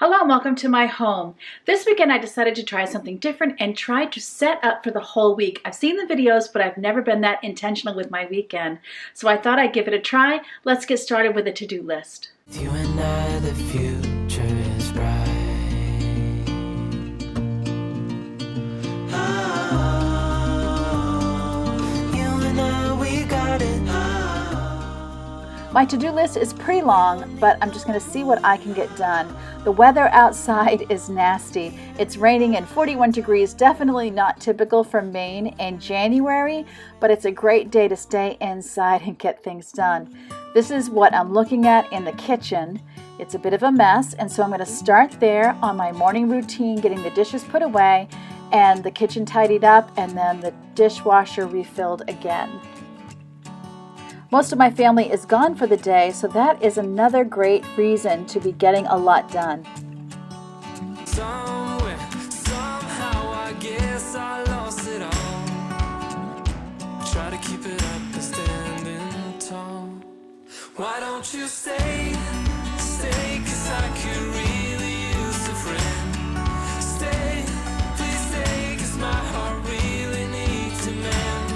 Hello and welcome to my home. This weekend I decided to try something different and try to set up for the whole week. I've seen the videos, but I've never been that intentional with my weekend. So I thought I'd give it a try. Let's get started with a to-do list. With you and I, the future is bright. You and I, we got it. My to-do list is pretty long, but I'm just going to see what I can get done. The weather outside is nasty. It's raining and 41 degrees, definitely not typical for Maine in January, but it's a great day to stay inside and get things done. This is what I'm looking at in the kitchen. It's a bit of a mess, and so I'm going to start there on my morning routine, getting the dishes put away and the kitchen tidied up and then the dishwasher refilled again. Most of my family is gone for the day, so that is another great reason to be getting a lot done. Somewhere, somehow, I guess I lost it all. Try to keep it up and standing tall. Why don't you stay, 'cause I could really use a friend. Stay, please stay, 'cause my heart really needs a man.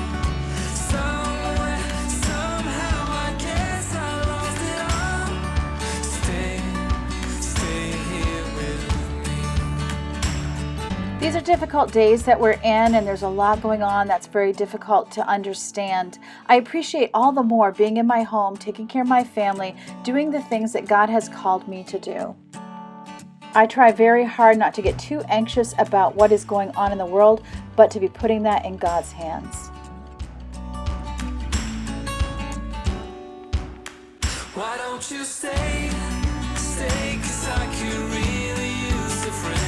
These are difficult days that we're in, and there's a lot going on that's very difficult to understand. I appreciate all the more being in my home, taking care of my family, doing the things that God has called me to do. I try very hard not to get too anxious about what is going on in the world, but to be putting that in God's hands. Why don't you stay, 'cause I could really use a friend.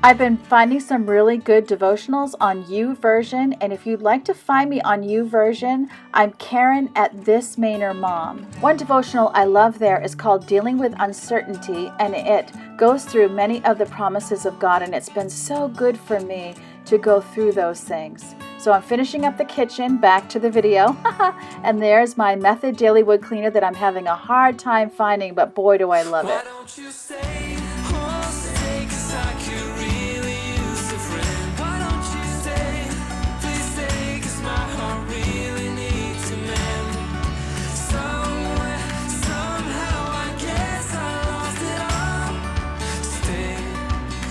I've been finding some really good devotionals on YouVersion, and if you'd like to find me on YouVersion, I'm Karen at thismainermom. One devotional I love there is called Dealing with Uncertainty, and it goes through many of the promises of God, and it's been so good for me to go through those things. So I'm finishing up the kitchen, back to the video, and there's my Method Daily Wood Cleaner that I'm having a hard time finding, but boy do I love it. Why don't you stay, 'cause I could really use a friend. Why don't you stay, please stay, 'cause my heart really needs a man. Somewhere, somehow, I guess I lost it all.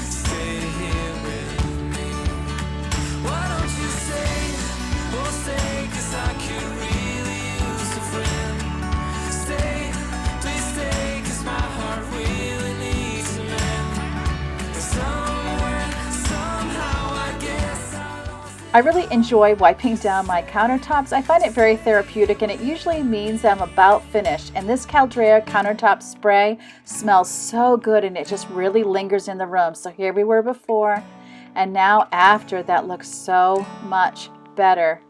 Stay here with me. Why don't you stay, 'cause I could really use a friend. Stay, please stay, 'cause my heart really needs a man. Somewhere, somehow, I guess I lost it. I really enjoy wiping down my countertops. I find it very therapeutic, and it usually means I'm about finished. And this Caldrea countertop spray smells so good, and it just really lingers in the room. So here we were before, and now after. That looks so much better.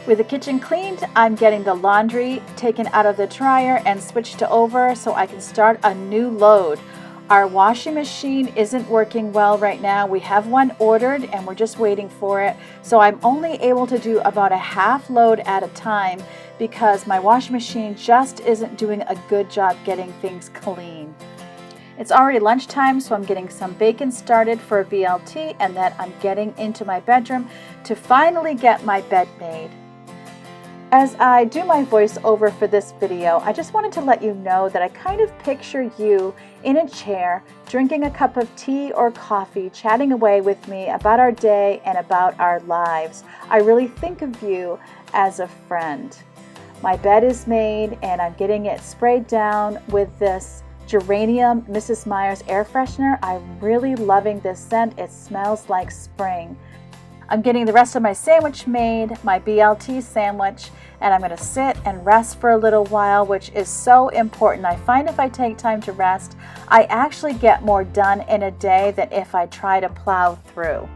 With the kitchen cleaned, I'm getting the laundry taken out of the dryer and switched over so I can start a new load. Our washing machine isn't working well right now. We have one ordered and we're just waiting for it. So I'm only able to do about a half load at a time because my washing machine just isn't doing a good job getting things clean. It's already lunchtime, so I'm getting some bacon started for a BLT, and then I'm getting into my bedroom to finally get my bed made. As I do my voiceover for this video, I just wanted to let you know that I kind of picture you in a chair, drinking a cup of tea or coffee, chatting away with me about our day and about our lives. I really think of you as a friend. My bed is made, and I'm getting it sprayed down with this geranium Mrs. Meyer's air freshener. I'm really loving this scent. It smells like spring. I'm getting the rest of my sandwich made, my BLT sandwich, and I'm going to sit and rest for a little while, which is so important. I find if I take time to rest, I actually get more done in a day than if I try to plow through.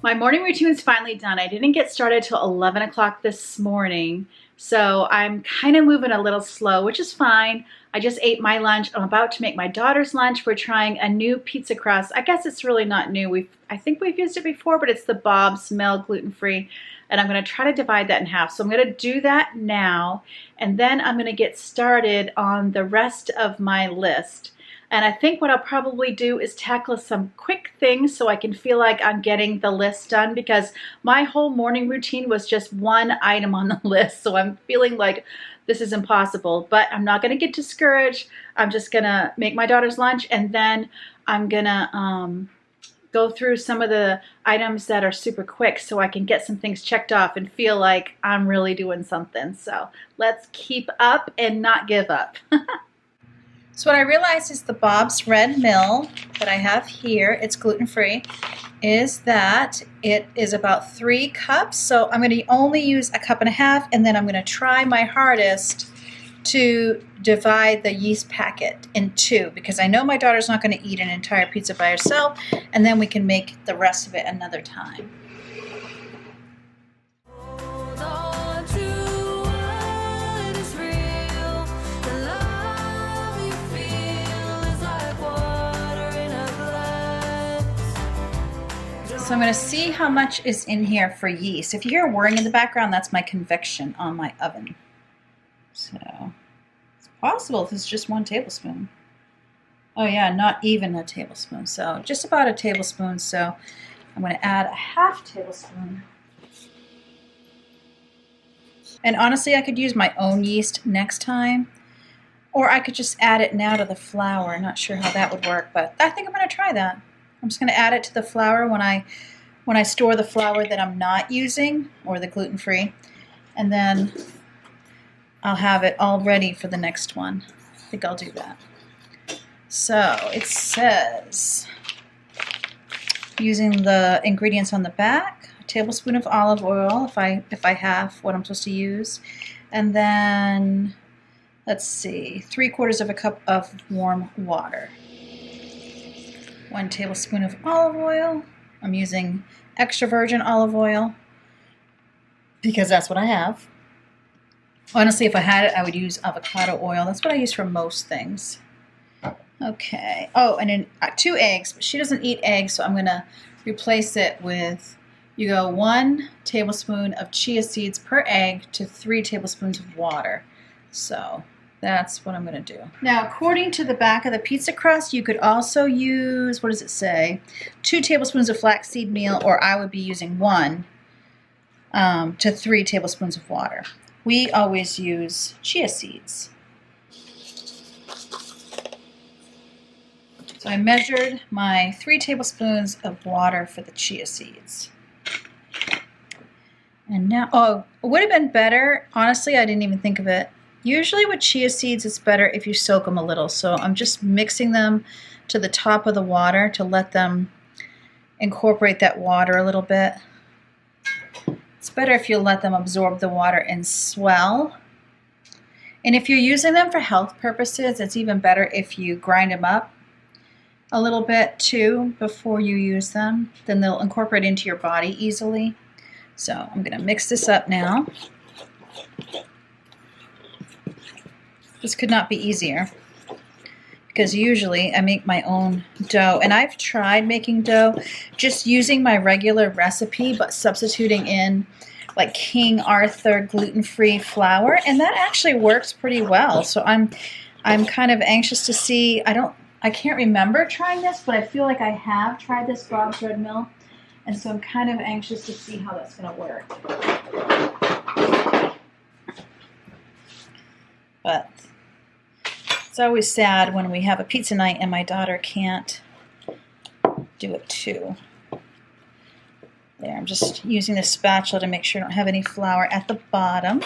My morning routine is finally done. I didn't get started till 11 o'clock this morning, so I'm kind of moving a little slow, which is fine. I just ate my lunch. I'm about to make my daughter's lunch. We're trying a new pizza crust. I guess it's really not new. I think we've used it before, but it's the Bob's Mill gluten-free, and I'm going to try to divide that in half. So I'm going to do that now, and then I'm going to get started on the rest of my list. And I think what I'll probably do is tackle some quick things so I can feel like I'm getting the list done, because my whole morning routine was just one item on the list. So I'm feeling like this is impossible, but I'm not going to get discouraged. I'm just going to make my daughter's lunch, and then I'm going to go through some of the items that are super quick so I can get some things checked off and feel like I'm really doing something. So let's keep up and not give up. So what I realized is the Bob's Red Mill that I have here, it's gluten-free, is that it is about 3 cups. So I'm going to only use a cup and a half, and then I'm going to try my hardest to divide the yeast packet in 2, because I know my daughter's not going to eat an entire pizza by herself, and then we can make the rest of it another time. So I'm going to see how much is in here for yeast. If you hear whirring in the background, that's my convection on my oven. So it's possible if it's just 1 tablespoon. Oh yeah, not even a tablespoon. So just about a tablespoon. So I'm going to add a ½ tablespoon. And honestly, I could use my own yeast next time, or I could just add it now to the flour. I'm not sure how that would work, but I think I'm going to try that. I'm just going to add it to the flour when I store the flour that I'm not using, or the gluten-free, and then I'll have it all ready for the next one. I think I'll do that. So it says, using the ingredients on the back, a tablespoon of olive oil if I have what I'm supposed to use, and then let's see, 3/4 cup of warm water. 1 tablespoon of olive oil. I'm using extra virgin olive oil because that's what I have. Honestly, if I had it, I would use avocado oil. That's what I use for most things. Okay. Oh, and then 2 eggs, but she doesn't eat eggs, so I'm going to replace it with, you go 1 tablespoon of chia seeds per egg to 3 tablespoons of water. So that's what I'm going to do. Now, according to the back of the pizza crust, you could also use, what does it say? 2 tablespoons of flaxseed meal, or I would be using 1 to 3 tablespoons of water. We always use chia seeds. So I measured my 3 tablespoons of water for the chia seeds. And now, oh, it would have been better, honestly, I didn't even think of it. Usually with chia seeds, it's better if you soak them a little. So I'm just mixing them to the top of the water to let them incorporate that water a little bit. It's better if you let them absorb the water and swell. And if you're using them for health purposes, it's even better if you grind them up a little bit too before you use them. Then they'll incorporate into your body easily. So I'm going to mix this up now. This could not be easier, because usually I make my own dough, and I've tried making dough just using my regular recipe but substituting in like King Arthur gluten-free flour, and that actually works pretty well. So I'm kind of anxious to see. I can't remember trying this, but I feel like I have tried this Bob's Red Mill, and so I'm kind of anxious to see how that's going to work. But it's always sad when we have a pizza night and my daughter can't do it too. There, I'm just using this spatula to make sure I don't have any flour at the bottom.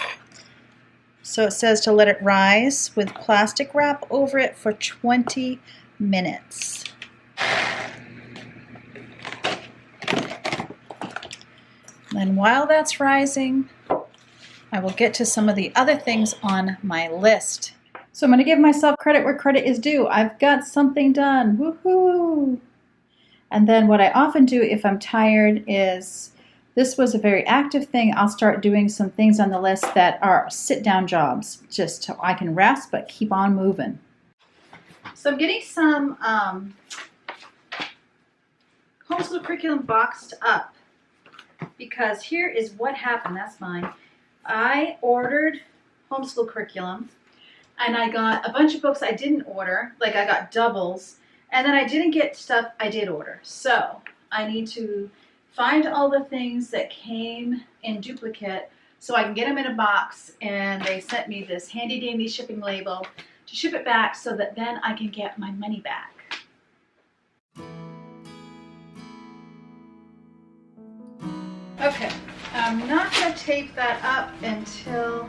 So it says to let it rise with plastic wrap over it for 20 minutes. Then while that's rising, I will get to some of the other things on my list. So I'm going to give myself credit where credit is due. I've got something done. Woohoo! And then what I often do if I'm tired is, this was a very active thing, I'll start doing some things on the list that are sit-down jobs, just so I can rest but keep on moving. So I'm getting some homeschool curriculum boxed up, because here is what happened. That's mine. I ordered homeschool curriculum, and I got a bunch of books I didn't order, like I got doubles, and then I didn't get stuff I did order. So I need to find all the things that came in duplicate so I can get them in a box, and they sent me this handy dandy shipping label to ship it back so that then I can get my money back. Okay, I'm not going to tape that up until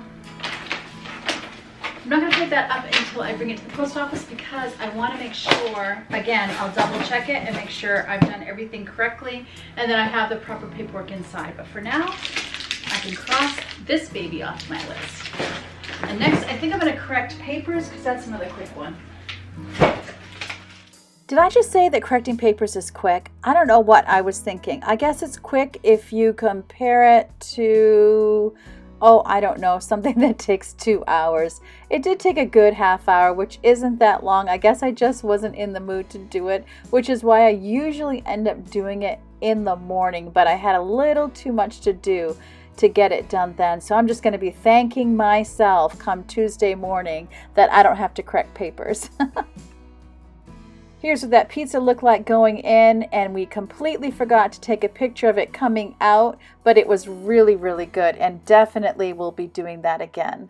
I bring it to the post office, because I want to make sure, again, I'll double check it and make sure I've done everything correctly and that I have the proper paperwork inside. But for now, I can cross this baby off my list. And next, I think I'm going to correct papers, because that's another quick one. Did I just say that correcting papers is quick? I don't know what I was thinking. I guess it's quick if you compare it to, oh, I don't know, something that takes 2 hours. It did take a good half hour, which isn't that long. I guess I just wasn't in the mood to do it, which is why I usually end up doing it in the morning, but I had a little too much to do to get it done then. So I'm just going to be thanking myself come Tuesday morning that I don't have to correct papers. Here's what that pizza looked like going in, and we completely forgot to take a picture of it coming out, but it was really, really good, and definitely will be doing that again.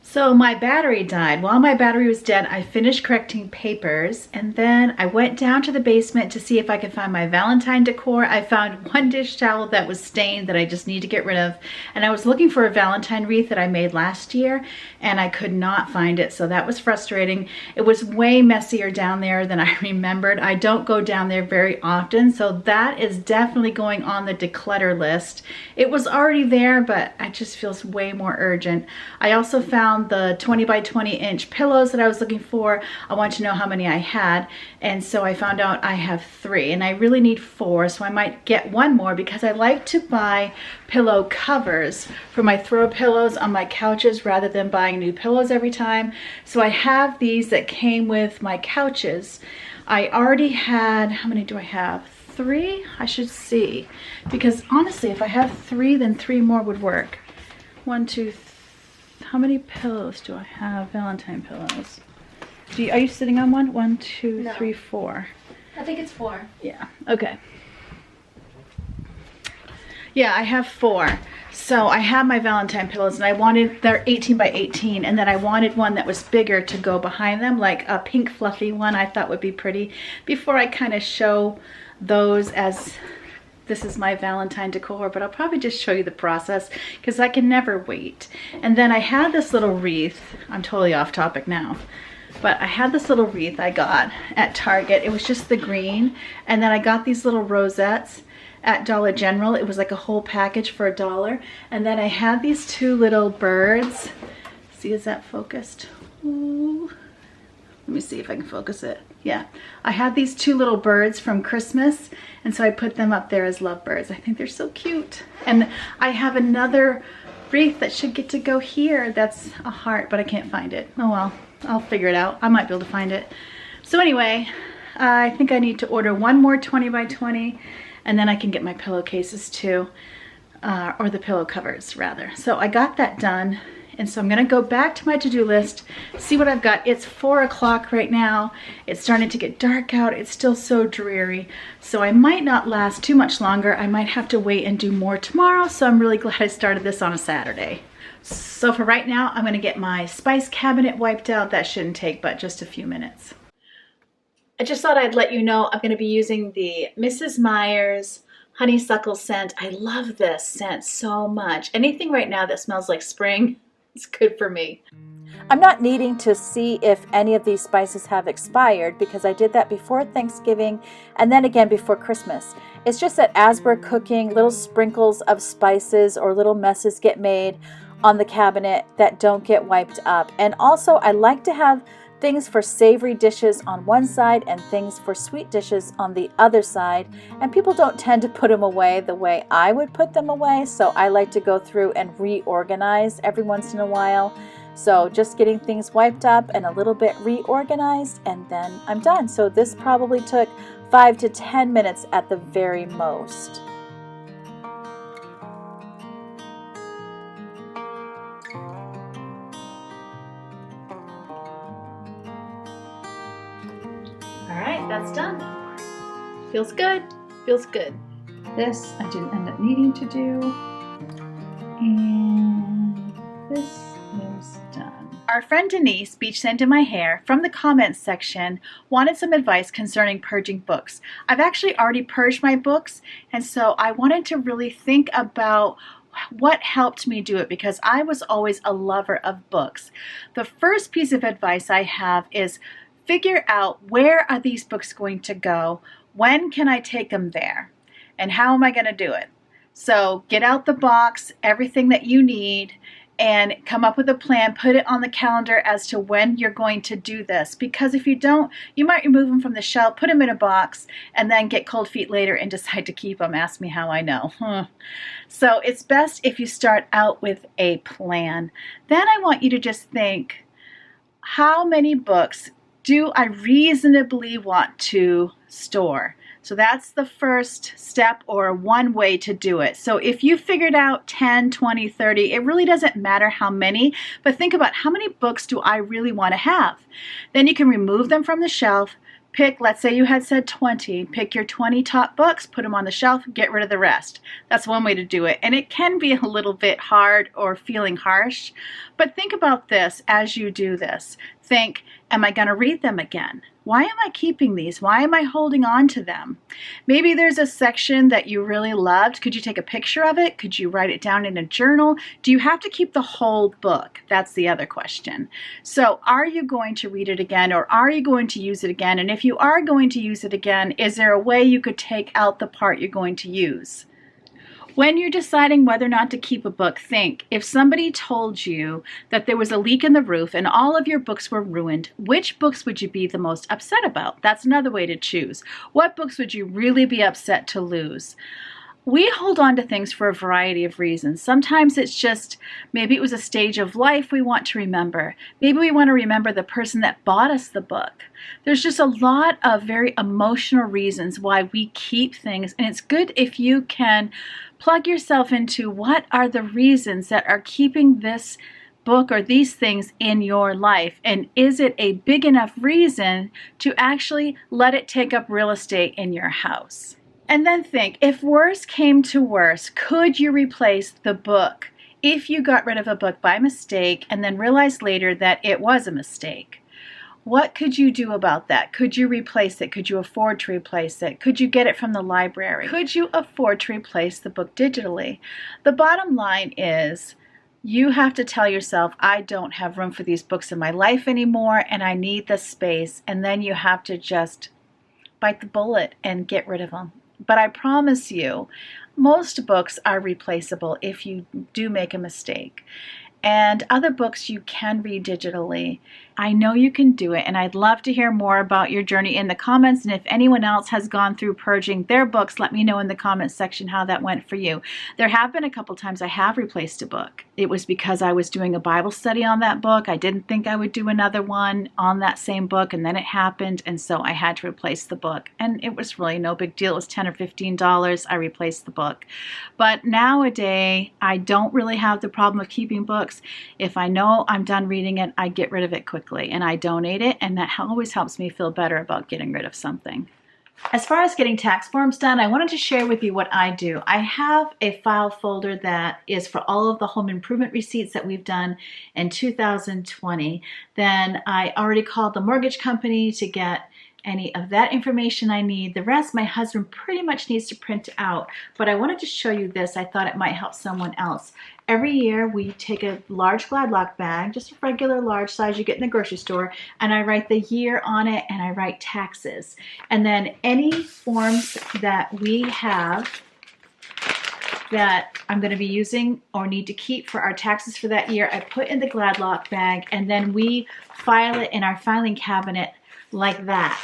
So my battery died. While my battery was dead, I finished correcting papers, and then I went down to the basement to see if I could find my Valentine decor. I found one dish towel that was stained that I just need to get rid of, and I was looking for a Valentine wreath that I made last year, and I could not find it, so that was frustrating. It was way messier down there than I remembered. I don't go down there very often, so that is definitely going on the declutter list. It was already there, but it just feels way more urgent. I also found the 20 by 20 inch pillows that I was looking for. I wanted to know how many I had, and so I found out I have 3, and I really need 4, so I might get one more, because I like to buy pillow covers for my throw pillows on my couches rather than buying new pillows every time. So I have these that came with my couches. I already had, how many do I have? 3? I should see, because honestly, if I have 3, then 3 more would work. 1, 2, 3. How many pillows do I have? Valentine pillows. Are you sitting on one? 1, 2, No. 3, 4. I think it's 4. Yeah, okay. Yeah, I have 4. So I have my Valentine pillows, and they're 18 by 18, and then I wanted one that was bigger to go behind them, like a pink fluffy one I thought would be pretty, before I kind of show those as this is my Valentine decor, but I'll probably just show you the process, because I can never wait. And then I had this little wreath. I'm totally off topic now, but I had this little wreath I got at Target. It was just the green, and then I got these little rosettes at Dollar General. It was like a whole package for $1. And then I had these 2 little birds. See, is that focused? Ooh. Let me see if I can focus it. Yeah, I had these 2 little birds from Christmas, and so I put them up there as lovebirds. I think they're so cute. And I have another wreath that should get to go here. That's a heart, but I can't find it. Oh well, I'll figure it out. I might be able to find it. So anyway, I think I need to order one more 20 by 20, and then I can get my pillowcases too, or the pillow covers rather. So I got that done. And so I'm gonna go back to my to-do list, see what I've got. It's 4 o'clock right now. It's starting to get dark out. It's still so dreary. So I might not last too much longer. I might have to wait and do more tomorrow. So I'm really glad I started this on a Saturday. So for right now, I'm gonna get my spice cabinet wiped out. That shouldn't take but just a few minutes. I just thought I'd let you know I'm gonna be using the Mrs. Meyer's honeysuckle scent. I love this scent so much. Anything right now that smells like spring It's good for me. I'm not needing to see if any of these spices have expired because I did that before Thanksgiving and then again before Christmas. It's just that as we're cooking, little sprinkles of spices or little messes get made on the cabinet that don't get wiped up. And also I like to have things for savory dishes on one side and things for sweet dishes on the other side. And people don't tend to put them away the way I would put them away. So I like to go through and reorganize every once in a while. So just getting things wiped up and a little bit reorganized, and then I'm done. So this probably took 5 to 10 minutes at the very most. All right, that's done. Feels good. Feels good. This I didn't end up needing to do. And this is done. Our friend Denise, BeachSandinmyHair, from the comments section, wanted some advice concerning purging books. I've actually already purged my books, and so I wanted to really think about what helped me do it because I was always a lover of books. The first piece of advice I have is figure out where are these books going to go, when can I take them there, and how am I going to do it? So get out the box, everything that you need, and come up with a plan, put it on the calendar as to when you're going to do this. Because if you don't, you might remove them from the shelf, put them in a box, and then get cold feet later and decide to keep them. Ask me how I know. So it's best if you start out with a plan. Then I want you to just think, how many books do I reasonably want to store? So that's the first step, or one way to do it. So if you figured out 10, 20, 30, it really doesn't matter how many, but think about how many books do I really want to have? Then you can remove them from the shelf, pick, let's say you had said 20, pick your 20 top books, put them on the shelf, get rid of the rest. That's one way to do it. And it can be a little bit hard or feeling harsh, but think about this as you do this. Think, am I going to read them again? Why am I keeping these? Why am I holding on to them? Maybe there's a section that you really loved. Could you take a picture of it? Could you write it down in a journal? Do you have to keep the whole book? That's the other question. So are you going to read it again, or are you going to use it again? And if you are going to use it again, is there a way you could take out the part you're going to use? When you're deciding whether or not to keep a book, think, if somebody told you that there was a leak in the roof and all of your books were ruined, which books would you be the most upset about? That's another way to choose. What books would you really be upset to lose? We hold on to things for a variety of reasons. Sometimes it's just, maybe it was a stage of life we want to remember. Maybe we want to remember the person that bought us the book. There's just a lot of very emotional reasons why we keep things, and it's good if you can plug yourself into what are the reasons that are keeping this book or these things in your life, and is it a big enough reason to actually let it take up real estate in your house? And then think, if worse came to worse, could you replace the book if you got rid of a book by mistake and then realized later that it was a mistake? What could you do about that? Could you replace it? Could you afford to replace it? Could you get it from the library? Could you afford to replace the book digitally? The bottom line is, you have to tell yourself, I don't have room for these books in my life anymore, and I need the space. And then you have to just bite the bullet and get rid of them. But I promise you, most books are replaceable if you do make a mistake. And other books you can read digitally. I know you can do it, and I'd love to hear more about your journey in the comments. And if anyone else has gone through purging their books, let me know in the comments section how that went for you. There have been a couple times I have replaced a book. It was because I was doing a Bible study on that book. I didn't think I would do another one on that same book, and then it happened, and so I had to replace the book. And it was really no big deal. It was $10 or $15. I replaced the book. But nowadays, I don't really have the problem of keeping books. If I know I'm done reading it, I get rid of it quickly and I donate it, and that always helps me feel better about getting rid of something. As far as getting tax forms done, I wanted to share with you what I do. I have a file folder that is for all of the home improvement receipts that we've done in 2020. Then I already called the mortgage company to get any of that information I need. The rest my husband pretty much needs to print out, but I wanted to show you this. I thought it might help someone else. Every year we take a large Gladlock bag, just a regular large size you get in the grocery store, and I write the year on it and I write taxes. And then any forms that we have that I'm going to be using or need to keep for our taxes for that year, I put in the Gladlock bag, and then we file it in our filing cabinet like that.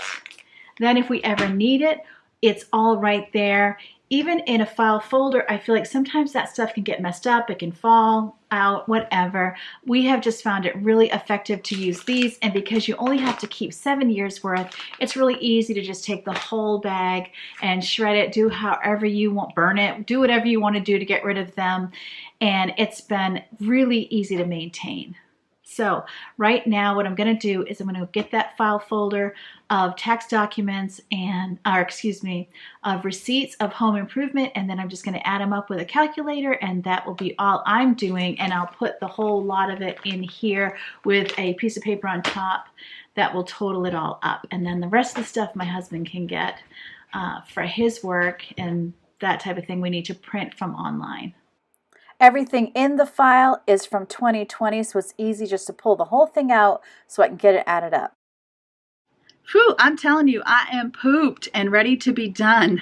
Then if we ever need it, it's all right there. Even in a file folder, I feel like sometimes that stuff can get messed up, it can fall out, whatever. We have just found it really effective to use these, and because you only have to keep 7 years worth, it's really easy to just take the whole bag and shred it, do however you want, burn it, do whatever you want to do to get rid of them, and it's been really easy to maintain. So right now what I'm going to do is I'm going to get that file folder of tax documents and, of receipts of home improvement, and then I'm just going to add them up with a calculator, and that will be all I'm doing, and I'll put the whole lot of it in here with a piece of paper on top that will total it all up. And then the rest of the stuff my husband can get for his work and that type of thing we need to print from online. Everything in the file is from 2020, so it's easy just to pull the whole thing out so I can get it added up. Phew, I'm telling you, I am pooped and ready to be done.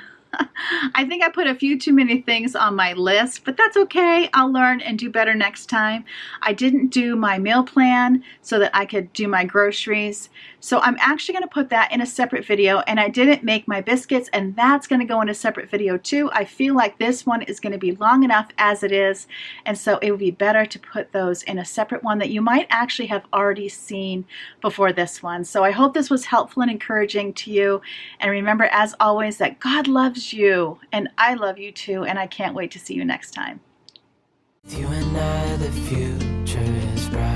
I think I put a few too many things on my list, but that's okay. I'll learn and do better next time. I didn't do my meal plan so that I could do my groceries. So I'm actually going to put that in a separate video, and I didn't make my biscuits, and that's going to go in a separate video too. I feel like this one is going to be long enough as it is, and so it would be better to put those in a separate one that you might actually have already seen before this one. So I hope this was helpful and encouraging to you, and remember, as always, that God loves you, and I love you too, and I can't wait to see you next time. With you and I, the future is bright.